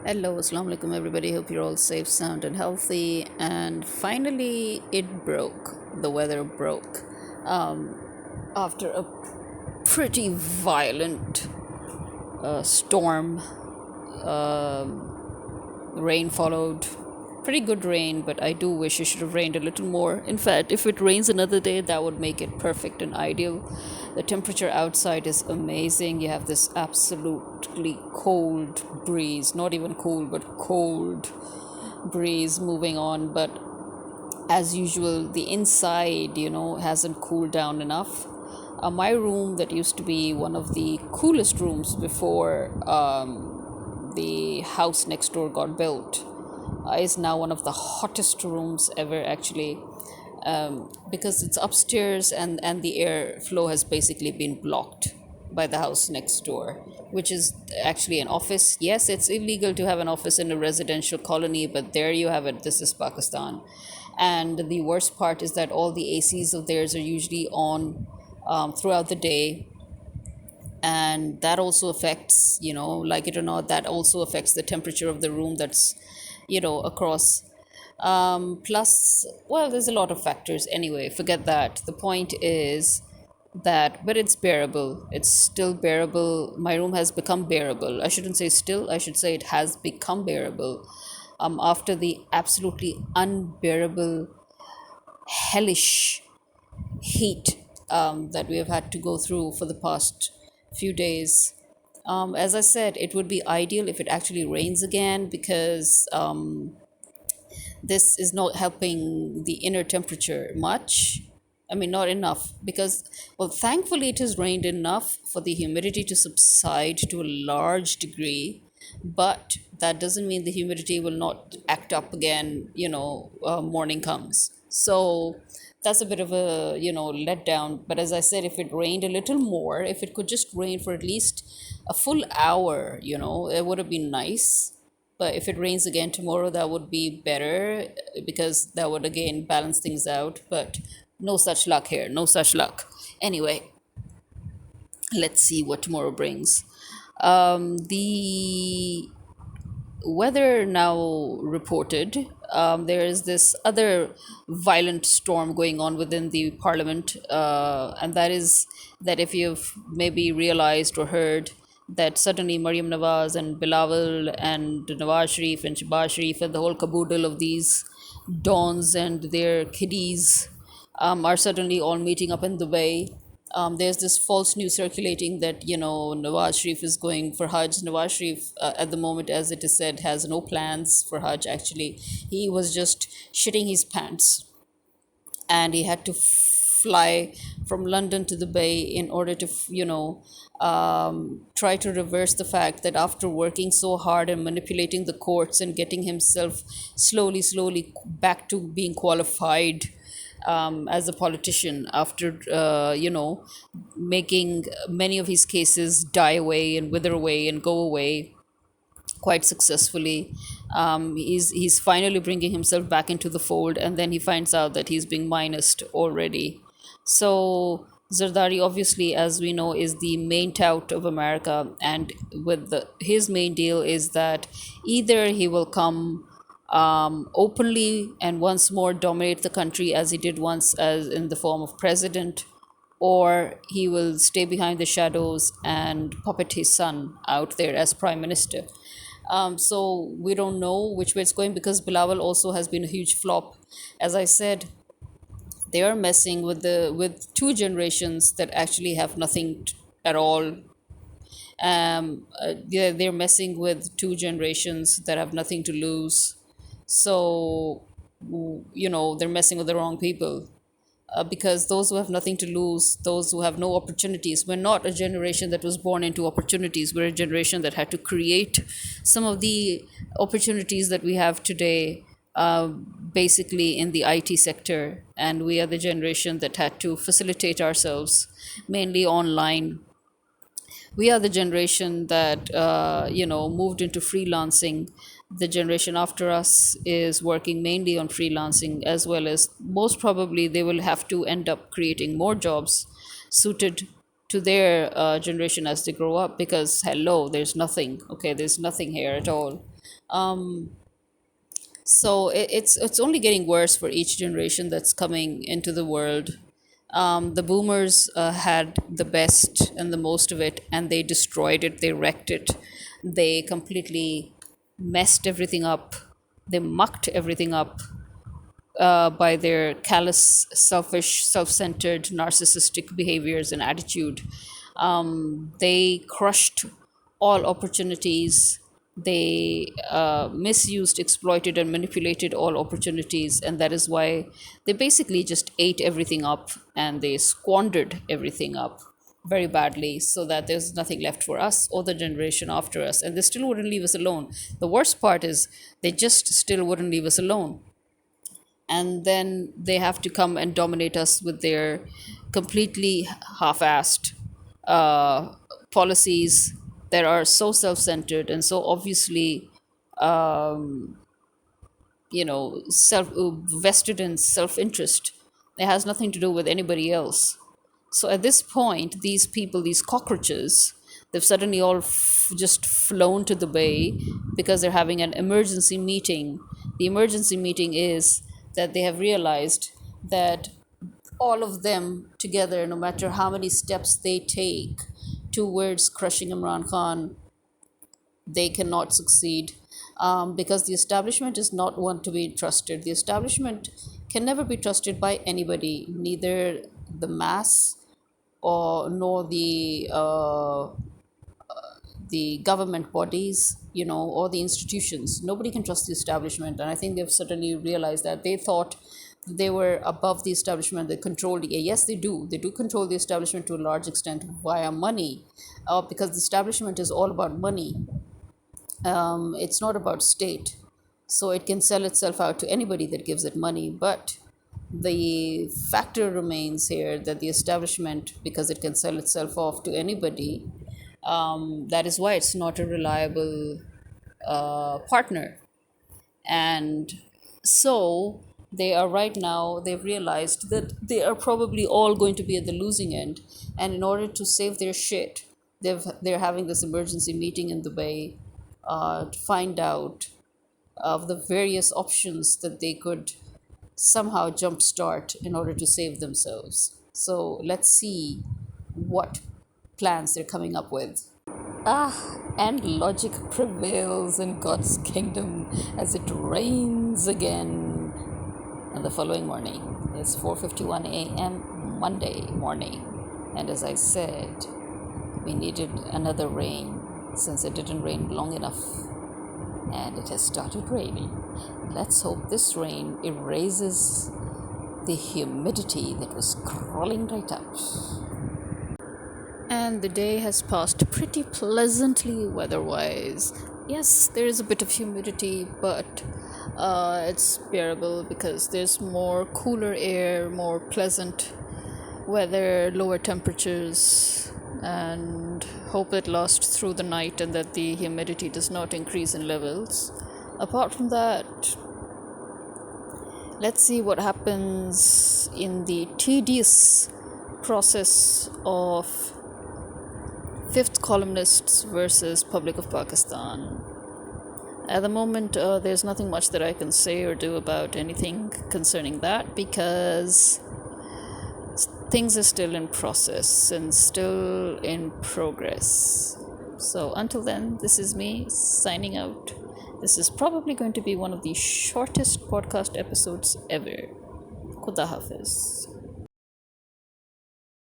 Hello, assalamu alaikum everybody. Hope you're all safe, sound, and healthy. And finally, it broke. The weather broke. Um, After a pretty violent storm, rain followed. Pretty good rain, but I do wish it should have rained a little more. In fact, if it rains another day, that would make it perfect and ideal. The temperature outside is amazing. You have this absolutely cold breeze, not even cool, but cold breeze moving on. But as usual, the inside, hasn't cooled down enough. My room, that used to be one of the coolest rooms before the house next door got built, is now one of the hottest rooms ever, actually, because it's upstairs and the air flow has basically been blocked by the house next door, which is actually an office. Yes, it's illegal to have an office in a residential colony, but there you have it. This is Pakistan. And the worst part is that all the ACs of theirs are usually on throughout the day, and that also affects, like it or not, that also affects the temperature of the room that's across. Plus, well, there's a lot of factors. Anyway, forget that. The point is that, but it's bearable. It's still bearable. My room has become bearable. I shouldn't say still, I should say it has become bearable, after the absolutely unbearable, hellish heat that we have had to go through for the past few days. As I said, it would be ideal if it actually rains again, because this is not helping the inner temperature much. I mean, not enough, because, well, thankfully it has rained enough for the humidity to subside to a large degree, but that doesn't mean the humidity will not act up again, morning comes. So that's a bit of a, letdown. But as I said, if it rained a little more, if it could just rain for at least a full hour, it would have been nice. But if it rains again tomorrow, that would be better, because that would again balance things out. But no such luck here, no such luck. Anyway, let's see what tomorrow brings. The weather now reported, there is this other violent storm going on within the parliament, and that is that, if you've maybe realized or heard, that suddenly Maryam Nawaz and Bilawal and Nawaz Sharif and Shahbaz Sharif and the whole caboodle of these dons and their kiddies are suddenly all meeting up in Dubai. There's this false news circulating that, Nawaz Sharif is going for Hajj. Nawaz Sharif, at the moment, as it is said, has no plans for Hajj. Actually, he was just shitting his pants, and he had to fly from London to Dubai in order to, try to reverse the fact that, after working so hard and manipulating the courts and getting himself slowly back to being qualified as a politician, after making many of his cases die away and wither away and go away quite successfully. He's finally bringing himself back into the fold, and then he finds out that he's being minused already. So Zardari, obviously, as we know, is the main tout of America, and his main deal is that either he will come openly and once more dominate the country as he did once, as in the form of president, or he will stay behind the shadows and puppet his son out there as prime minister. So we don't know which way it's going, because Bilawal also has been a huge flop. As I said, they are messing with two generations that actually have nothing at all. They're messing with two generations that have nothing to lose. So, they're messing with the wrong people, because those who have nothing to lose, those who have no opportunities, we're not a generation that was born into opportunities. We're a generation that had to create some of the opportunities that we have today, basically in the IT sector. And we are the generation that had to facilitate ourselves mainly online. We are the generation that moved into freelancing. The generation after us is working mainly on freelancing, as well as, most probably, they will have to end up creating more jobs suited to their generation as they grow up, because, hello, there's nothing. Okay, there's nothing here at all. So it's only getting worse for each generation that's coming into the world. The boomers had the best and the most of it, and they destroyed it, they wrecked it, they completely messed everything up, they mucked everything up by their callous, selfish, self centered, narcissistic behaviors and attitude. They crushed all opportunities. They misused, exploited, and manipulated all opportunities. And that is why they basically just ate everything up and they squandered everything up very badly, so that there's nothing left for us or the generation after us. And they still wouldn't leave us alone. The worst part is they just still wouldn't leave us alone, and then they have to come and dominate us with their completely half-assed uh, policies that are so self-centered and so obviously self vested in self-interest. It has nothing to do with anybody else. So at this point, these people, these cockroaches, they've suddenly all just flown to the bay because they're having an emergency meeting. The emergency meeting is that they have realized that all of them together, no matter how many steps they take towards crushing Imran Khan, they cannot succeed, because the establishment is not one to be trusted. The establishment can never be trusted by anybody, neither the mass or nor the government bodies, or the institutions. Nobody can trust the establishment, and I think they've certainly realized that. They thought they were above the establishment. They controlled it. Yes, they do. They do control the establishment to a large extent via money, because the establishment is all about money. It's not about state, so it can sell itself out to anybody that gives it money. But the factor remains here that the establishment, because it can sell itself off to anybody, that is why it's not a reliable partner. And so they are right now, they've realized that they are probably all going to be at the losing end. And in order to save their shit, they're having this emergency meeting in the bay, to find out of the various options that they could somehow jumpstart in order to save themselves. So let's see what plans they're coming up with. And logic prevails in God's kingdom as it rains again. And the following morning, it's 4:51 a.m. Monday morning, and as I said, we needed another rain since it didn't rain long enough, and it has started raining. Let's hope this rain erases the humidity that was crawling right up. And the day has passed pretty pleasantly weather-wise. Yes, there is a bit of humidity, but it's bearable because there's more cooler air, more pleasant weather, lower temperatures, and hope it lasts through the night and that the humidity does not increase in levels. Apart from that, let's see what happens in the tedious process of fifth columnists versus Public of Pakistan. At the moment, there's nothing much that I can say or do about anything concerning that, because things are still in process and still in progress. So until then, this is me signing out. This is probably going to be one of the shortest podcast episodes ever. Khuda Hafiz.